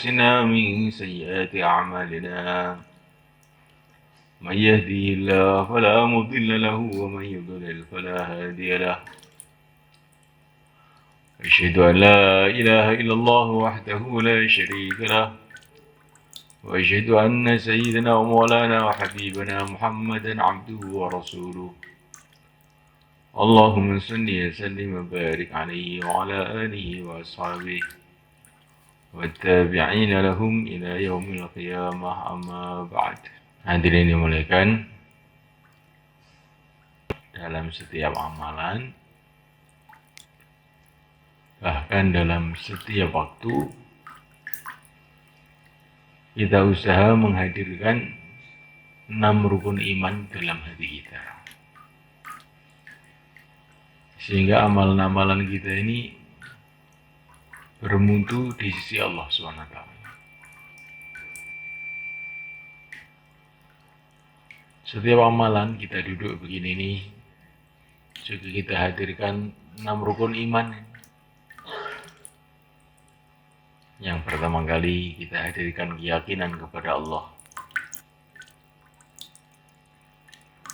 أنفسنا من سيئات أعمالنا من يهده الله فلا مضل له ومن يضلل فلا هادي له أشهد أن لا إله إلا الله وحده لا شريك له وأشهد أن سيدنا ومولانا وحبيبنا محمدا عبده ورسوله اللهم صل وسلم وبارك عليه وعلى آله وأصحابه والتابعين لهم إلى يوم القيامة أما بعد. Hadirin dimuliakan, dalam setiap amalan, bahkan dalam setiap waktu, kita usaha menghadirkan 6 rukun iman dalam hati kita. Sehingga amalan-amalan kita ini bermutu di sisi Allah SWT. Setiap amalan kita duduk begini nih, juga kita hadirkan 6 rukun iman. Yang pertama kali kita hadirkan keyakinan kepada Allah,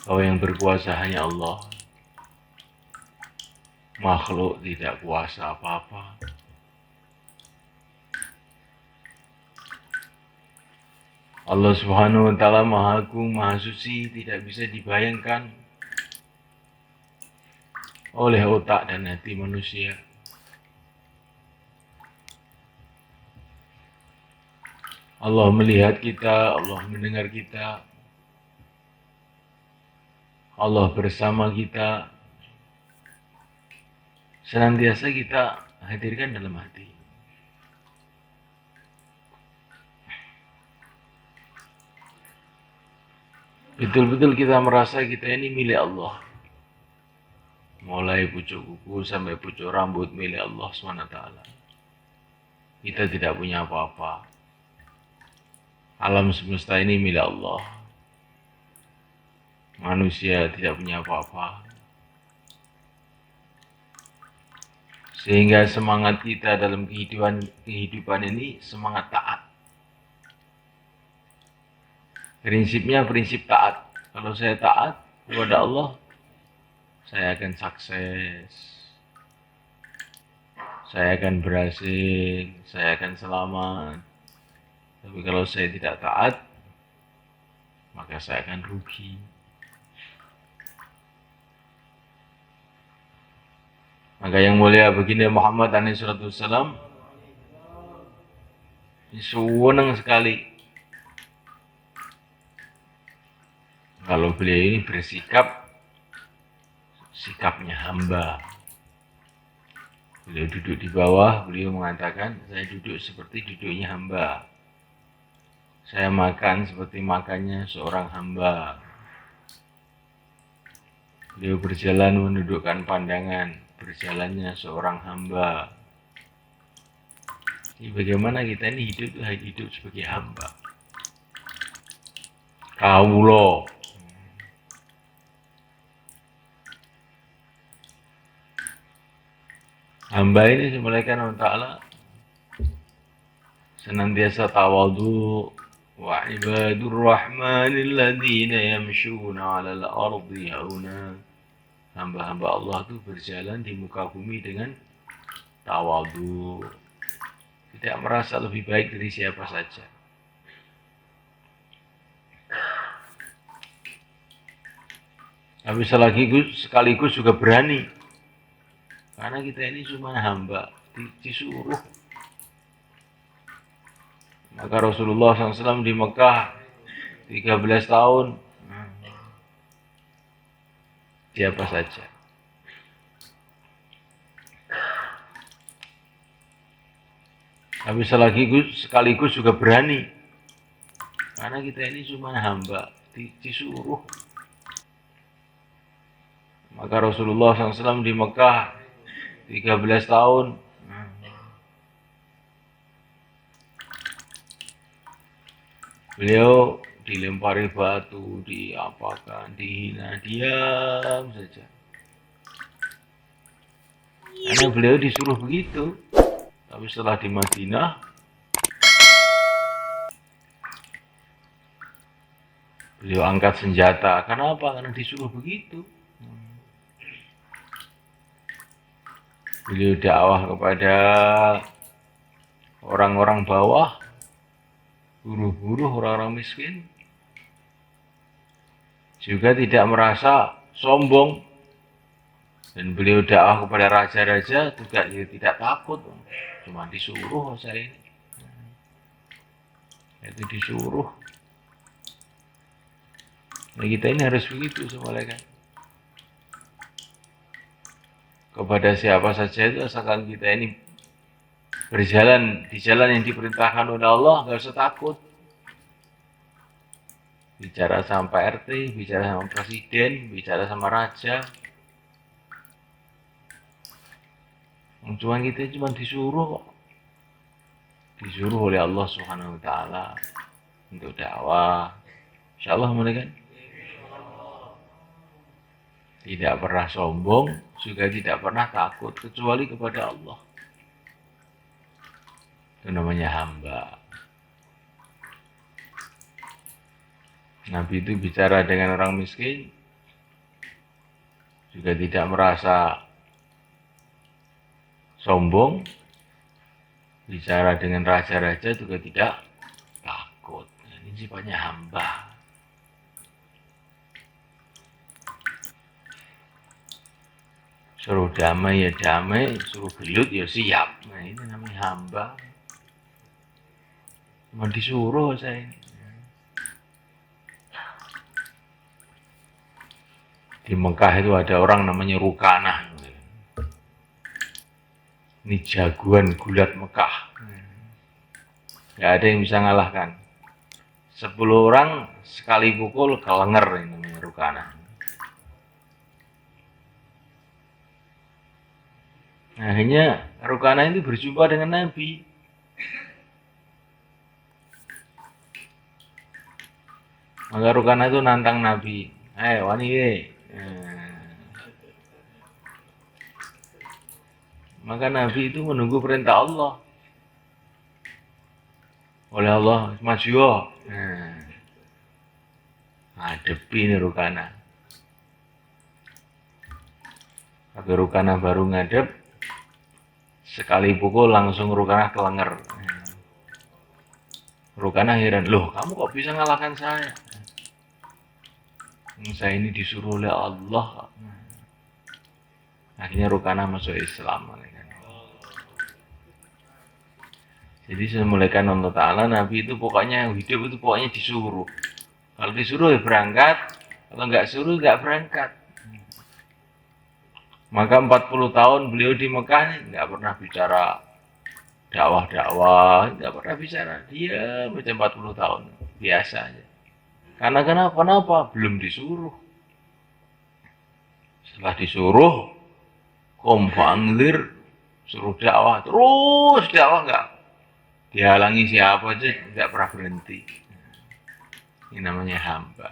bahwa yang berkuasa hanya Allah, makhluk tidak kuasa apa-apa. Allah Subhanahu wa Ta'ala Maha Agung, Maha Suci, tidak bisa dibayangkan oleh otak dan hati manusia. Allah melihat kita, Allah mendengar kita, Allah bersama kita, senantiasa kita hadirkan dalam hati. Betul-betul kita merasa kita ini milik Allah. Mulai pucuk kuku sampai pucuk rambut milik Allah SWT. Kita tidak punya apa-apa. Alam semesta ini milik Allah. Manusia tidak punya apa-apa. Sehingga semangat kita dalam kehidupan ini semangat taat. Prinsipnya prinsip taat. Kalau saya taat kepada Allah, saya akan sukses, saya akan berhasil, saya akan selamat. Tapi kalau saya tidak taat, maka saya akan rugi. Maka yang mulia baginda Muhammad SAW senang sekali kalau beliau ini bersikap sikapnya hamba. Beliau duduk di bawah, beliau mengatakan, saya duduk seperti duduknya hamba. Saya makan seperti makannya seorang hamba. Beliau berjalan menundukkan pandangan, berjalannya seorang hamba. Jadi bagaimana kita ini hidup sebagai hamba? Kaulo. Hamba ini dimulaikan Allah Ta'ala senantiasa tawadhu. Wa ibadur rahmanil ladzina yamshuna 'alal ardi hauna. Hamba-hamba Allah itu berjalan di muka bumi dengan tawadhu, tidak merasa lebih baik dari siapa saja. Tapi sekaligus juga berani. Karena kita ini cuma hamba, disuruh. Maka Rasulullah SAW di Mekah 13 tahun, siapa saja. Tapi sekaligus juga berani. Karena kita ini cuma hamba, disuruh. Maka Rasulullah SAW di Mekah 13 tahun, beliau dilempari batu, diapakan, dihina, diam saja. Karena beliau disuruh begitu. Tapi setelah di Madinah, Beliau angkat senjata. Kenapa? Karena disuruh begitu. Beliau dakwah kepada orang-orang bawah, buruh-buruh, orang-orang miskin. Juga tidak merasa sombong. Dan beliau dakwah kepada raja-raja juga tidak takut. Cuma disuruh saya ini. Itu disuruh. Nah kita ini harus begitu semuanya kan. Kepada siapa saja itu asalkan kita ini berjalan di jalan yang diperintahkan oleh Allah, nggak usah takut. Bicara sama Pak RT, bicara sama presiden, bicara sama raja. Cuma kita cuma disuruh kok. Disuruh oleh Allah Subhanahu wa taala untuk dakwah. Insyaallah mulai kan. Tidak pernah sombong, juga tidak pernah takut kecuali kepada Allah. Itu namanya hamba. Nabi itu bicara dengan orang miskin, juga tidak merasa sombong, bicara dengan raja-raja juga tidak takut. Ini sifatnya hamba. Suruh damai ya damai, suruh gelut ya siap. Nah ini namanya hamba. Cuma disuruh saya ini. Di Mekah itu ada orang namanya Rukanah. Ini jagoan gulat Mekah. Gak ada yang bisa ngalahkan. 10 orang sekali pukul kelenger ini namanya Rukanah. Nah, akhirnya Rukanah itu berjumpa dengan Nabi. Maka Rukanah itu nantang Nabi. Wani we. Maka Nabi itu menunggu perintah Allah. Oleh Allah, maju yo. Ngadepi nih Rukanah. Tapi Rukanah baru ngadep, sekali pukul langsung Rukanah kelenger. Rukanah heran, loh kamu kok bisa ngalahkan saya? Saya ini disuruh oleh Allah. Akhirnya Rukanah masuk Islam. Jadi semulaikan Allah Ta'ala, Nabi itu pokoknya hidup itu pokoknya disuruh. Kalau disuruh ya berangkat, kalau nggak suruh nggak berangkat. Maka 40 tahun beliau di Mekah nggak pernah bicara dakwah-dakwah, nggak pernah bicara. Dia macam 40 tahun, biasa aja. Karena kenapa? Belum disuruh. Setelah disuruh, kompandir, suruh dakwah, terus dakwah nggak dihalangi siapa aja, nggak pernah berhenti. Ini namanya hamba.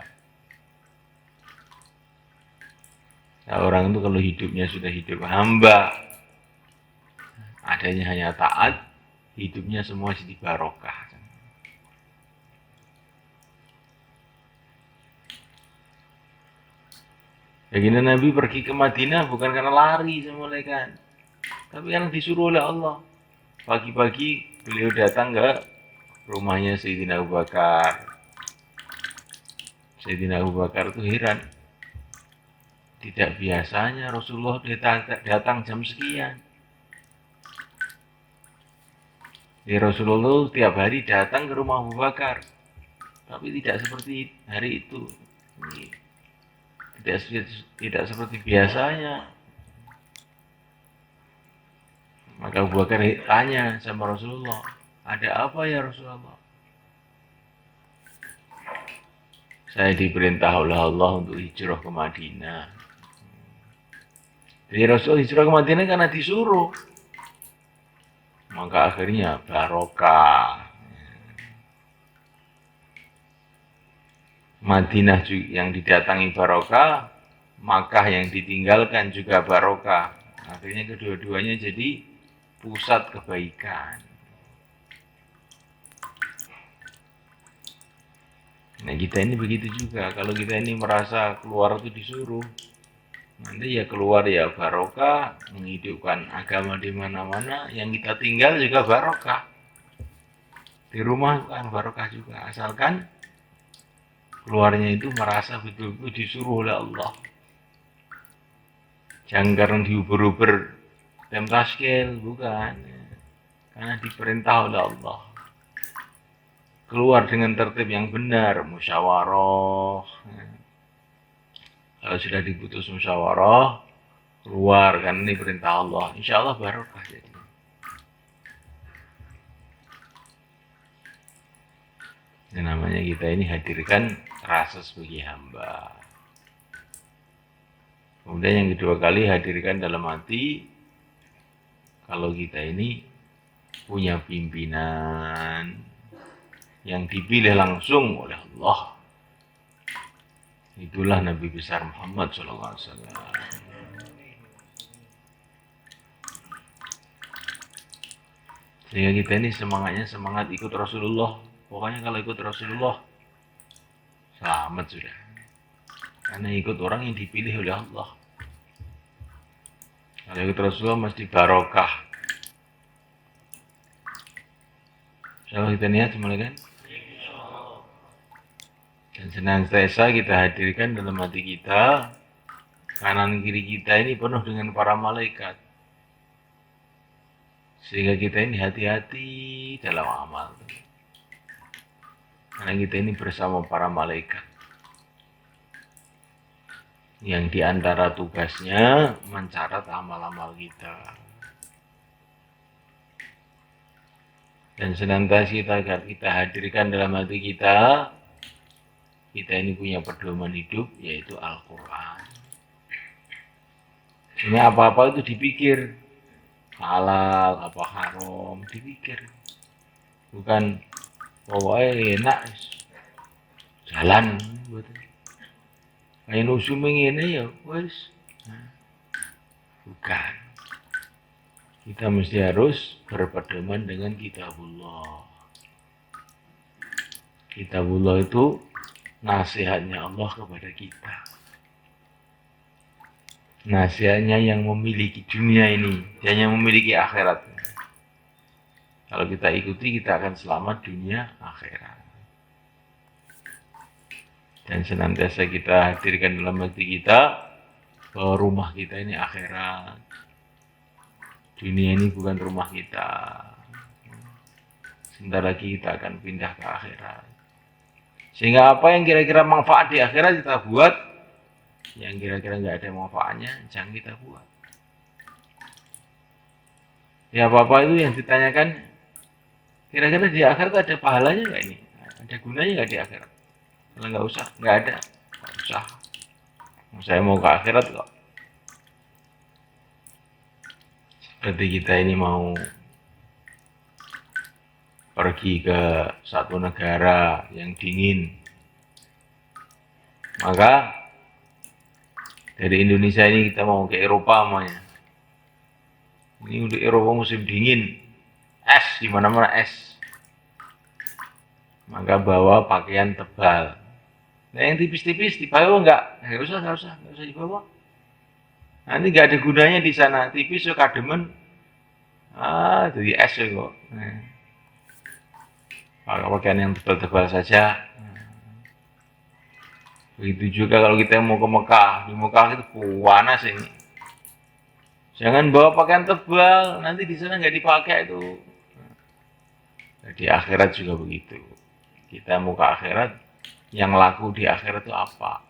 Nah, orang itu kalau hidupnya sudah hidup hamba, adanya hanya taat, hidupnya semua jadi barokah. Begini Nabi pergi ke Madinah bukan karena lari sama malaikat, tapi karena disuruh oleh Allah. Pagi-pagi beliau datang ke rumahnya Sayyidina Abu Bakar. Sayyidina Abu Bakar itu heran. Tidak biasanya Rasulullah datang jam sekian. Ya Rasulullah tiap hari datang ke rumah Abu Bakar. Tapi tidak seperti hari itu. Tidak seperti biasanya. Maka Abu Bakar tanya sama Rasulullah, ada apa ya Rasulullah? Saya diperintah oleh Allah untuk hijrah ke Madinah. Jadi Rasul hijrah ke Madinah karena disuruh. Maka akhirnya barokah. Madinah yang didatangi barokah, Makkah yang ditinggalkan juga barokah. Akhirnya kedua-duanya jadi pusat kebaikan. Nah kita ini begitu juga, kalau kita ini merasa keluar itu disuruh, nanti ya keluar ya barokah, menghidupkan agama di mana-mana, yang kita tinggal juga barokah. Di rumah kan barokah juga, asalkan keluarnya itu merasa betul-betul disuruh oleh Allah. Jangan karena diuber-uber temtaskil, bukan. Karena diperintah oleh Allah. Keluar dengan tertib yang benar, musyawarah. Kalau sudah diputus musyawarah, keluar, kan ini perintah Allah. Insya Allah barokah jadi. Yang namanya kita ini hadirkan rasa sebagai hamba. Kemudian yang kedua kali hadirkan dalam hati, kalau kita ini punya pimpinan yang dipilih langsung oleh Allah. Itulah Nabi besar Muhammad SAW. Sehingga kita ini semangatnya semangat ikut Rasulullah. Pokoknya kalau ikut Rasulullah, selamat sudah. Karena ikut orang yang dipilih oleh Allah. Kalau ikut Rasulullah mesti barokah. Kalau kita niat mulai kan? Dan senantiasa kita hadirkan dalam hati kita, kanan kiri kita ini penuh dengan para malaikat. Sehingga kita ini hati-hati dalam amal. Karena kita ini bersama para malaikat. Yang diantara tugasnya mencatat amal-amal kita. Dan senantiasa kita hadirkan dalam hati kita, kita ini punya pedoman hidup, yaitu Al-Quran. Ini apa-apa itu dipikir, halal, apa haram, dipikir. Bukan, pokoknya enak, jalan. Kayak nusum ini ya, wes. Bukan. Kita mesti harus berpedoman dengan kitabullah. Kitabullah itu nasihatnya Allah kepada kita. Nasihatnya yang memiliki dunia ini, dan yang memiliki akhirat. Kalau kita ikuti, kita akan selamat dunia akhirat. Dan senantiasa kita hadirkan dalam hati kita bahwa rumah kita ini akhirat. Dunia ini bukan rumah kita. Sebentar lagi kita akan pindah ke akhirat. Sehingga apa yang kira-kira manfaat di akhirat kita buat, yang kira-kira nggak ada manfaatnya jangan kita buat. Ya apa-apa itu yang ditanyakan, kira-kira di akhirat ada pahalanya nggak ini? Ada gunanya nggak di akhirat? Kalau nggak usah, nggak ada, nggak usah. Saya mau ke akhirat kok. Seperti kita ini mau pergi ke satu negara yang dingin, maka dari Indonesia ini kita mau ke Eropa namanya. Ini untuk Eropa musim dingin, es di mana-mana es. Maka bawa pakaian tebal. Nah yang tipis-tipis dibawa nggak usah dibawa. Nanti nggak ada gunanya di sana, tipis so kademen. Jadi es ya kok. Maka pakaian yang tebal-tebal saja. Begitu juga kalau kita mau ke Mekah, di Mekah itu panas ini. Jangan bawa pakaian tebal, nanti di sana nggak dipakai itu. Di akhirat juga begitu. Kita mau ke akhirat, yang laku di akhirat itu apa?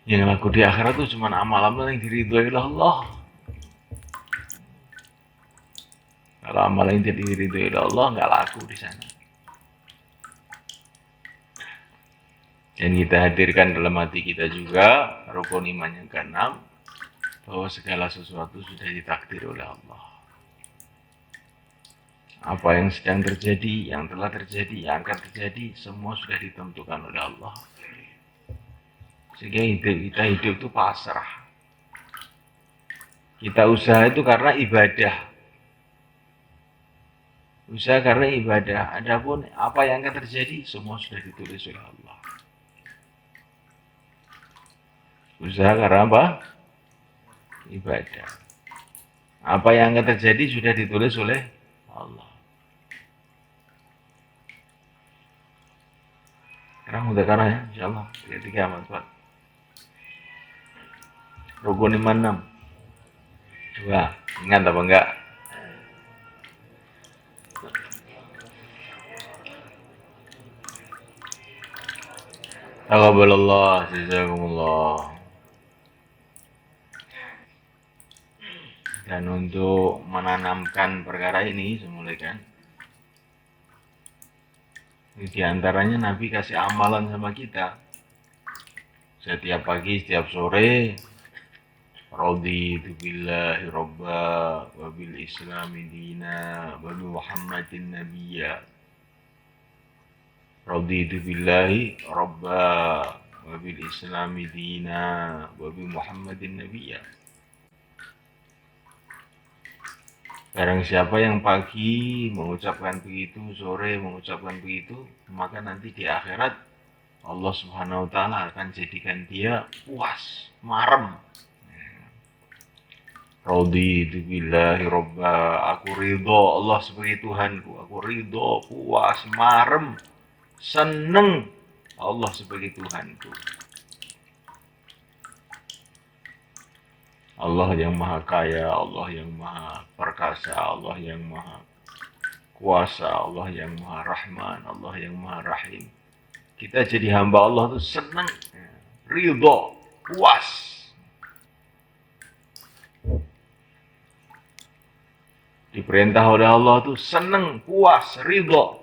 Yang laku di akhirat itu cuma amal-amal yang diridhoi oleh Allah. Kalau amal yang tidak diridhoi oleh Allah, nggak laku di sana. Dan kita hadirkan dalam hati kita juga rukun iman yang keenam, bahwa segala sesuatu sudah ditakdir oleh Allah. Apa yang sedang terjadi, yang telah terjadi, yang akan terjadi, semua sudah ditentukan oleh Allah. Sehingga kita hidup itu pasrah. Kita usaha itu karena ibadah. Usaha karena ibadah. Adapun apa yang akan terjadi semua sudah ditulis oleh Allah. Usaha karena apa? Ibadah. Apa yang akan terjadi sudah ditulis oleh Allah. Sekarang udah karena ya, insyaallah. Tiga amat Pak. Rukun iman 6. Dua. Ingat apa enggak? Taqabbalallah, jazakumullah. Dan untuk menanamkan perkara ini, semulaikan. Di antaranya Nabi kasih amalan sama kita. Setiap pagi, setiap sore, raditu billahi robba, wa bil islami dina, wa bi Muhammadin nabiyya. Raditu billahi robba, wa bil islami dina, wa bi Muhammadin nabiyya. Barang siapa yang pagi mengucapkan begitu, sore mengucapkan begitu, maka nanti di akhirat Allah Subhanahu wa taala akan jadikan dia puas, marem. Raditu billahi robba, aku ridho Allah sebagai Tuhanku, aku ridho, puas, marem, seneng Allah sebagai Tuhanku. Allah yang maha kaya, Allah yang maha perkasa, Allah yang maha kuasa, Allah yang maha rahman, Allah yang maha rahim. Kita jadi hamba Allah tuh senang, ridho, puas. Diperintah oleh Allah tuh senang, puas, ridho.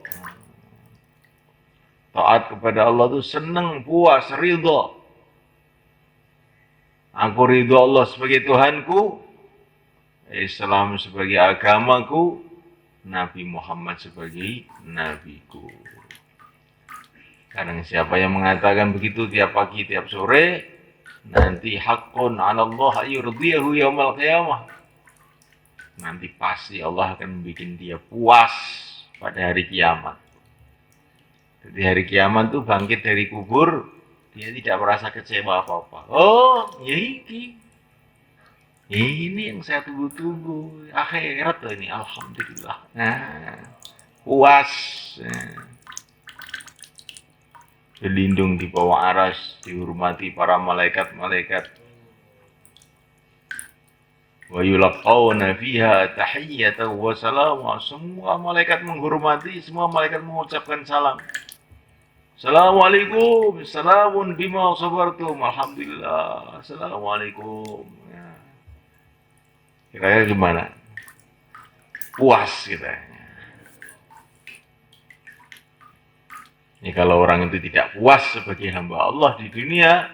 Taat kepada Allah tuh senang, puas, ridho. Aku ridho Allah sebagai Tuhanku, Islam sebagai agamaku, Nabi Muhammad sebagai nabiku. Kadang siapa yang mengatakan begitu tiap pagi, tiap sore, nanti haqqun 'ala Allah yurdiyahu yaumal qiyamah. Nanti pasti Allah akan bikin dia puas pada hari kiamat. Jadi hari kiamat tuh bangkit dari kubur, dia tidak merasa kecewa apa-apa. Oh, ya ini yang saya tunggu-tunggu. Akhirat loh ini, alhamdulillah. Nah, puas. Berlindung di bawah aras, dihormati para malaikat-malaikat. Wa yulaqawna fiha tahiyyatan wa salama. Semua malaikat menghormati, semua malaikat mengucapkan salam. Assalamualaikum, salamun bima sabartum, alhamdulillah, assalamualaikum. Ya. Kira-kira gimana? Puas kita. Ini kalau orang itu tidak puas sebagai hamba Allah di dunia,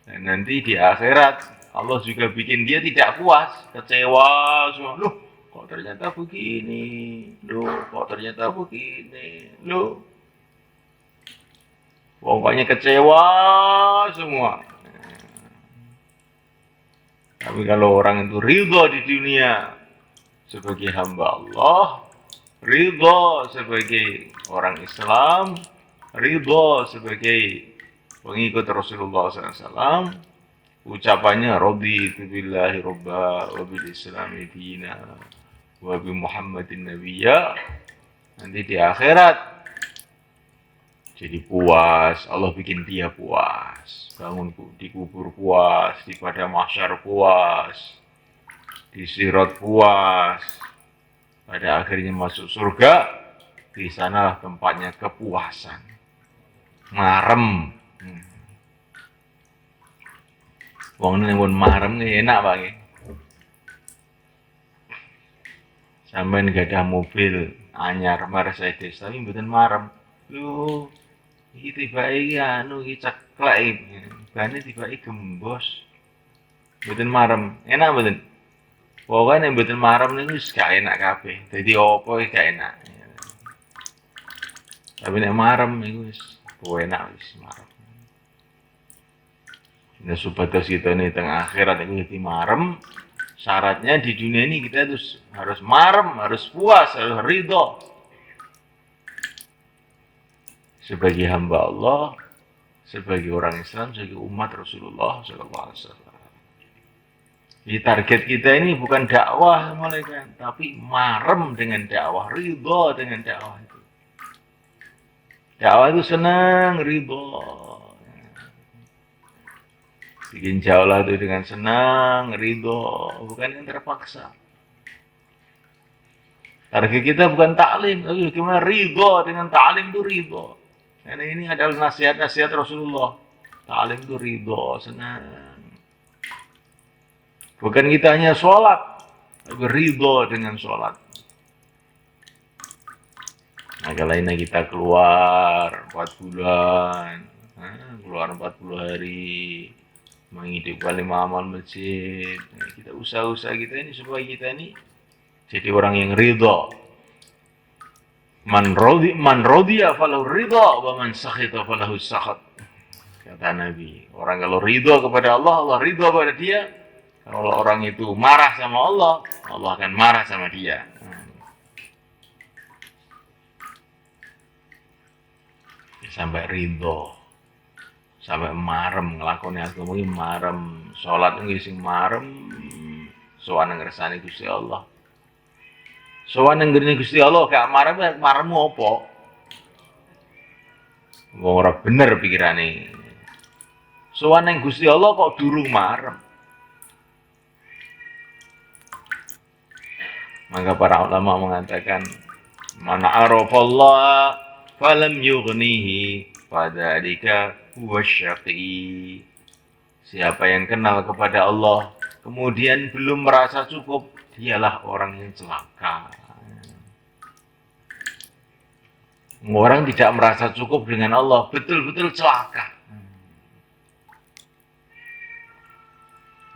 dan nanti di akhirat Allah juga bikin dia tidak puas, kecewa, semua. Loh, kok ternyata begini? Loh, kok ternyata begini? Loh, pokoknya kecewa semua. Tapi kalau orang itu ridho di dunia sebagai hamba Allah, ridho sebagai orang Islam, ridho sebagai pengikut Rasulullah SAW, ucapannya raditu billahi robba wa bil islami dina wa bi Muhammadin nabiyya, nanti di akhirat jadi puas, Allah bikin dia puas, bangun di kubur puas, di padang mahsyar puas, di sirat puas, pada akhirnya masuk surga. Di sana tempatnya kepuasan, marem. Wong ini pun marem nih enak banget. Sampai nggak ada mobil anyar Mercedes, tapi mboten marem. Lu, iki tibake anu iki ceklek, bane tibake gembos. Mboten marem, enak mboten? Pokoke nek mboten marem niku wis gak enak kabeh. Dadi apa iki gak enak. Tapi nek marem iku wis enak wis marem. Nek supados kita nih teng akhirat iku dadi marem, Syaratnya di dunia ini kita harus marem, harus puas, harus ridho. Sebagai hamba Allah, sebagai orang Islam, sebagai umat Rasulullah SAW. Jadi target kita ini bukan dakwah, malaikat, tapi marem dengan dakwah, ridho dengan dakwah itu. Dakwah itu senang, ridho. Bikin jaulah itu dengan senang, ridho, bukan yang terpaksa. Target kita bukan taklim, tapi gimana ridho dengan taklim itu ridho. Karena ini adalah nasihat-nasihat Rasulullah. Taklim itu ridho, senang. Bukan kita hanya sholat, tapi ridho dengan sholat. Maka lainnya kita keluar 4 bulan, keluar 40 hari, menghidupkan 5 amal masjid. Kita usaha-usaha kita ini supaya kita ini jadi orang yang ridho. Man rodiya falahu ridho, wa man sakhita falahu sakhat. Kata Nabi, orang kalau ridho kepada Allah, Allah ridho kepada dia. Kalau orang itu marah sama Allah, Allah akan marah sama dia. Sampai ridho, sampai marem ngelakoni agama ini marem, sholat ini sing marem, sowan ngersani Gusti Allah. Sowan ngrene Gusti Allah gak marem apa? Wong ora bener pikirane. Sowan ning Gusti Allah kok durung marem. Maka para ulama mengatakan, man arafallah falam yughnihi fadzalika huwa syaqi. Siapa yang kenal kepada Allah kemudian belum merasa cukup, dialah orang yang celaka. Orang tidak merasa cukup dengan Allah betul-betul celaka.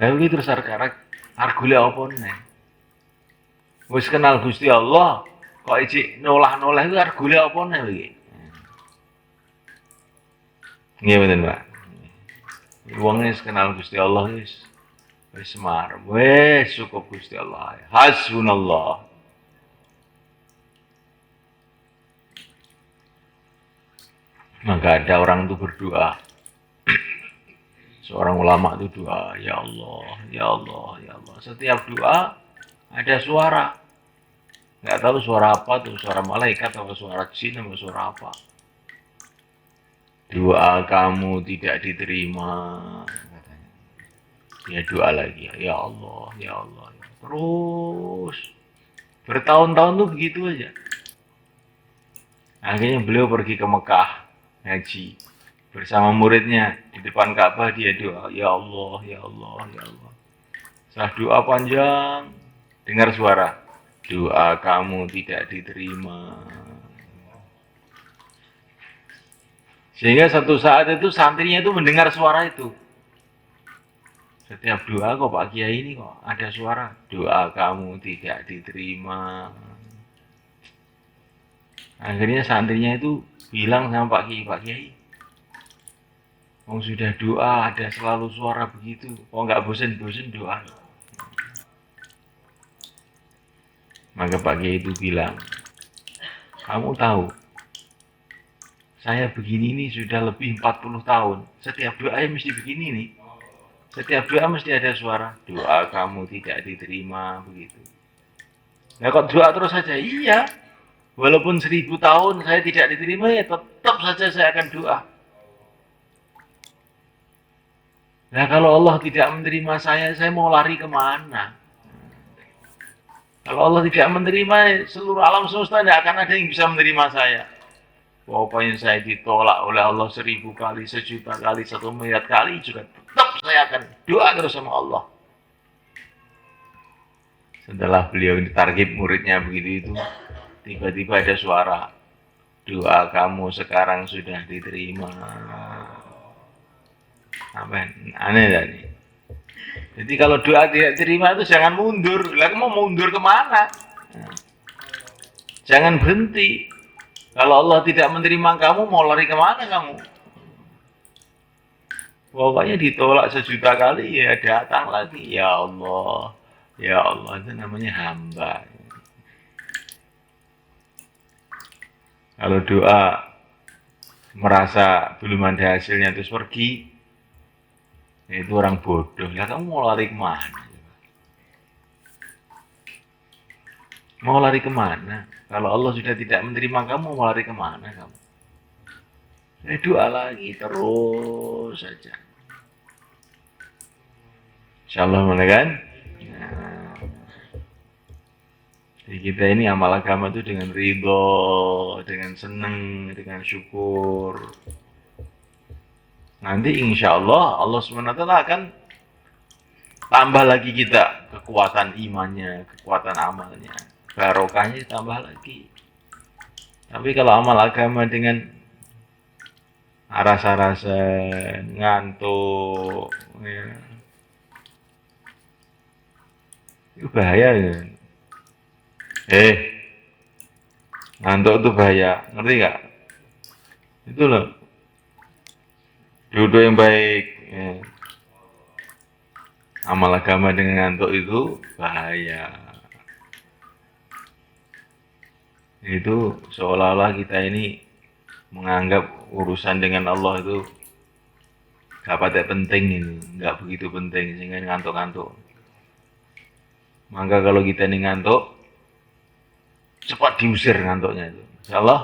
Lalu terus argule apa nih? Wis kenal Gusti Allah, kok ijik nolah-nolah itu argule apa nih iki? Nggih mboten, Pak. Wong wis kenal Gusti Allah wis marem, wis cukup Gusti Allah. Hasbunallah. Maka ada orang itu berdoa. Seorang ulama itu doa, ya Allah, ya Allah, ya Allah. Setiap doa ada suara. Nggak tahu suara apa tuh, suara malaikat atau suara jin atau suara apa. Doa kamu tidak diterima, katanya. Dia doa lagi, ya Allah, ya Allah. Terus bertahun-tahun tuh begitu aja. Akhirnya beliau pergi ke Mekah haji bersama muridnya, di depan Ka'bah dia doa, ya Allah, ya Allah, ya Allah. Setelah doa panjang, dengar suara, doa kamu tidak diterima. Sehingga satu saat itu santrinya itu mendengar suara itu. Setiap doa kok Pak Kiai ini kok ada suara, doa kamu tidak diterima. Akhirnya santrinya itu bilang sama Pak Kiai, sudah doa ada selalu suara begitu, kok nggak bosen-bosen doa. Maka Pak Kiai itu bilang, kamu tahu, saya begini nih sudah lebih 40 tahun, setiap doa mesti begini nih. Setiap doa mesti ada suara, doa kamu tidak diterima, begitu. Nah kok doa terus saja? Iya. Walaupun 1000 tahun saya tidak diterima, ya tetap saja saya akan doa. Nah kalau Allah tidak menerima saya mau lari kemana? Kalau Allah tidak menerima, seluruh alam semesta tidak akan ada yang bisa menerima saya. Pokoknya saya ditolak oleh Allah 1000 kali, 1.000.000 kali, 1 miliar kali juga tetap saya akan doa terus sama Allah. Setelah beliau ditarget muridnya begitu itu, tiba-tiba ada suara, doa kamu sekarang sudah diterima. Amin. Aneh tadi. Jadi kalau doa tidak diterima itu jangan mundur. Lah mau mundur kemana? Jangan berhenti. Kalau Allah tidak menerima kamu, mau lari kemana kamu? Pokoknya ditolak 1.000.000 kali, ya datang lagi. Ya Allah, Ya Allah, itu namanya hamba. Kalau doa merasa belum ada hasilnya terus pergi, itu orang bodoh. Ya kamu mau lari kemana? Mau lari kemana? Kalau Allah sudah tidak menerima kamu, mau lari kemana kamu? Doa lagi terus saja. Insya Allah mana kan? Nah, jadi kita ini amal agama itu dengan ridho, dengan seneng, dengan syukur. Nanti insya Allah Allah SWT akan tambah lagi kita kekuatan imannya, kekuatan amalnya, barokahnya tambah lagi. Tapi kalau amal agama dengan rasa-rasa ngantuk, ya, itu bahaya ya. Ngantuk itu bahaya, ngerti nggak? Itu loh, duduk yang baik. Ya. Amal agama dengan ngantuk itu bahaya. Itu seolah-olah kita ini menganggap urusan dengan Allah itu gak pada penting ini, gak begitu penting sehingga ngantuk-ngantuk. Maka kalau kita ini ngantuk, cepat diusir ngantuknya itu. Insyaallah.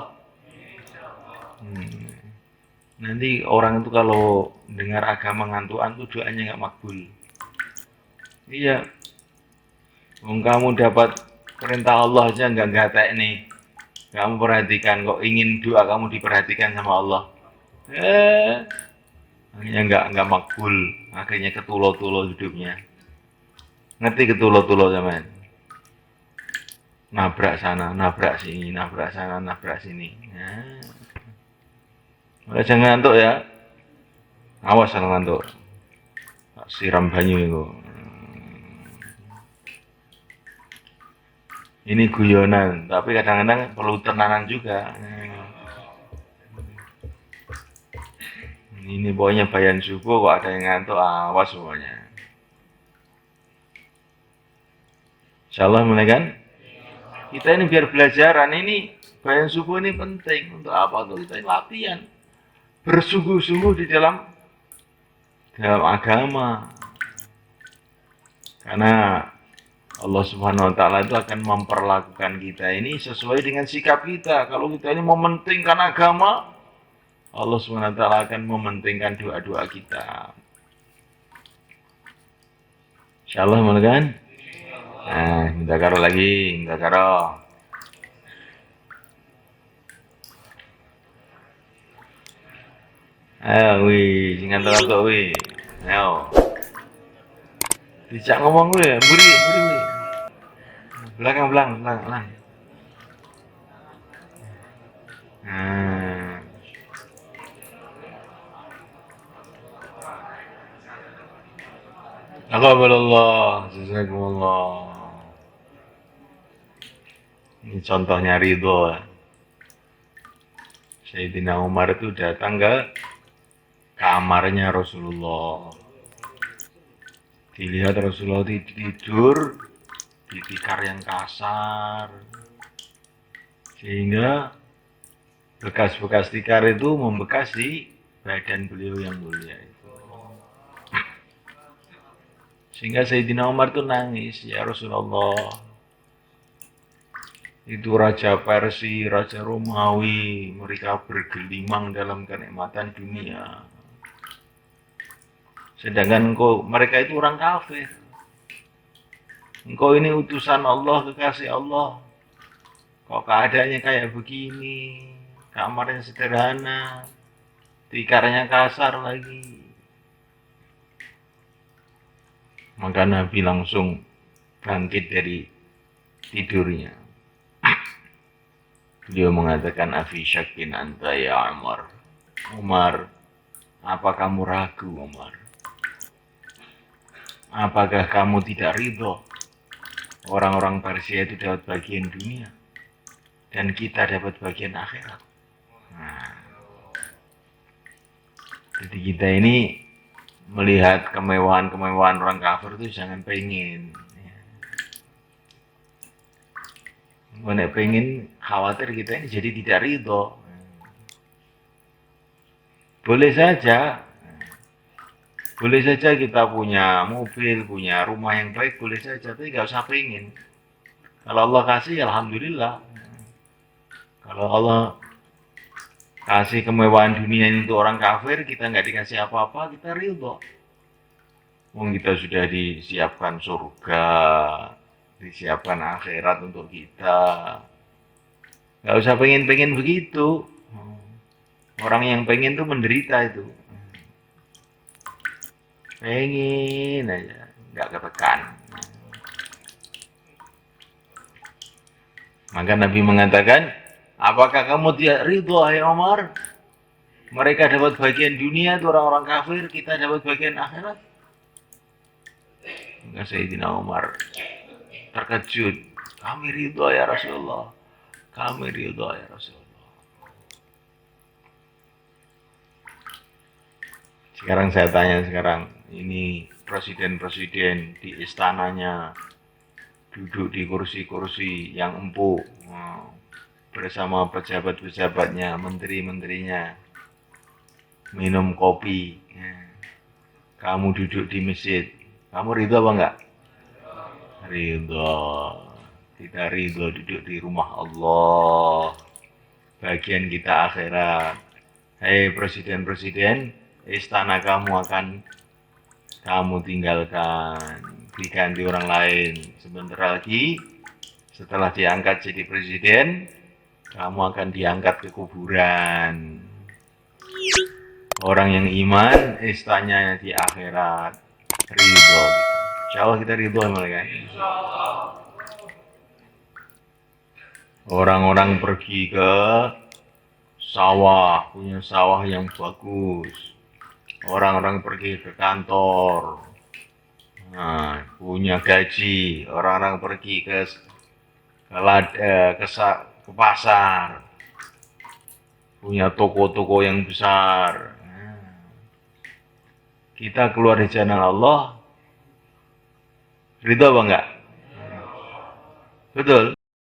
Nanti orang itu kalau dengar agama ngantuan tuh doanya gak makbul. Iya. Kamu dapat perintah Allah aja nggak gatek nih. Kamu perhatikan kok ingin doa kamu diperhatikan sama Allah. Akhirnya nggak makbul, akhirnya ketulo-tulo hidupnya. Ngerti ketulo-tulo zaman? Nabrak sana, nabrak sini, nabrak sana, nabrak sini. Nah, jangan ngantuk ya. Awas kalau ngantuk. Siram banyu itu. Ini guyonan, tapi kadang-kadang perlu tenanan juga. Ini pokoknya bayan subuh kok ada yang ngantuk, awas semuanya. Insyaallah mulai kan? Kita ini biar belajaran ini bayan subuh ini penting untuk apa? Untuk kita latihan bersungguh-sungguh di dalam agama. Karena Allah Subhanahu wa taala itu akan memperlakukan kita ini sesuai dengan sikap kita. Kalau kita ini mementingkan agama, Allah Subhanahu wa taala akan mementingkan doa-doa kita. Insyaallah mulai kan? Nah, minta karo lagi, minta karo. Ayo, wih, ngantuk-ngantuk wih. Ayo. Dijak ngomong wih, buri, wih. Belakang. Nah. Alhamdulillah, jazakumullah. Ini contohnya ridho. Sayyidina Umar itu datang ke kamarnya Rasulullah. Dilihat Rasulullah tidur di tikar yang kasar. Sehingga bekas-bekas tikar itu membekas di badan beliau yang mulia itu. Sehingga Sayyidina Umar itu nangis, ya Rasulullah. Itu Raja Persia, Raja Romawi, mereka bergelimang dalam kenikmatan dunia. Sedangkan mereka itu orang kafir. Engkau ini utusan Allah, kekasih Allah. Kok keadaannya kayak begini, kamarnya sederhana, tikarnya kasar lagi. Maka Nabi langsung bangkit dari tidurnya. Beliau mengatakan, Afi syakin anta ya Umar. Umar, apa kamu ragu Umar? Apakah kamu tidak ridho orang-orang Persia itu dapat bagian dunia dan kita dapat bagian akhirat? Nah, jadi kita ini melihat kemewahan-kemewahan orang kafir itu jangan pengen. Nek pengen khawatir kita ini jadi tidak ridho. Boleh saja, boleh saja kita punya mobil, punya rumah yang baik, boleh saja, tapi nggak usah pengen. Kalau Allah kasih, alhamdulillah. Kalau Allah kasih kemewahan dunia ini untuk orang kafir, kita nggak dikasih apa-apa, kita ridho. Wong kita sudah disiapkan surga, disiapkan akhirat untuk kita. Nggak usah pengen-pengen begitu. Orang yang pengen tuh menderita itu. Pengen aja, nggak ketekan. Maka Nabi mengatakan, apakah kamu tidak ridho, hai Omar? Mereka dapat bagian dunia, itu orang-orang kafir, kita dapat bagian akhirat. Maka Sayyidina Umar terkejut. Kami ridho ya Rasulullah. Kami ridho ya Rasulullah. Sekarang saya tanya ini presiden-presiden di istananya duduk di kursi-kursi yang empuk bersama pejabat-pejabatnya, menteri-menterinya, minum kopi. Kamu duduk di masjid, kamu ridho apa enggak? Ridho. Tidak ridho duduk di rumah Allah. Bagian kita akhirat. Hei presiden-presiden, istana kamu akan kamu tinggalkan, diganti orang lain. Sebentar lagi, setelah diangkat jadi presiden, kamu akan diangkat ke kuburan. Orang yang iman, istananya di akhirat. Ridho. Insya Allah kita ridho mereka. Orang-orang pergi ke sawah, punya sawah yang bagus. Orang-orang pergi ke kantor, punya gaji. Orang-orang pergi ke pasar, punya toko-toko yang besar. Kita keluar di jalan Allah, ridho apa enggak? Betul.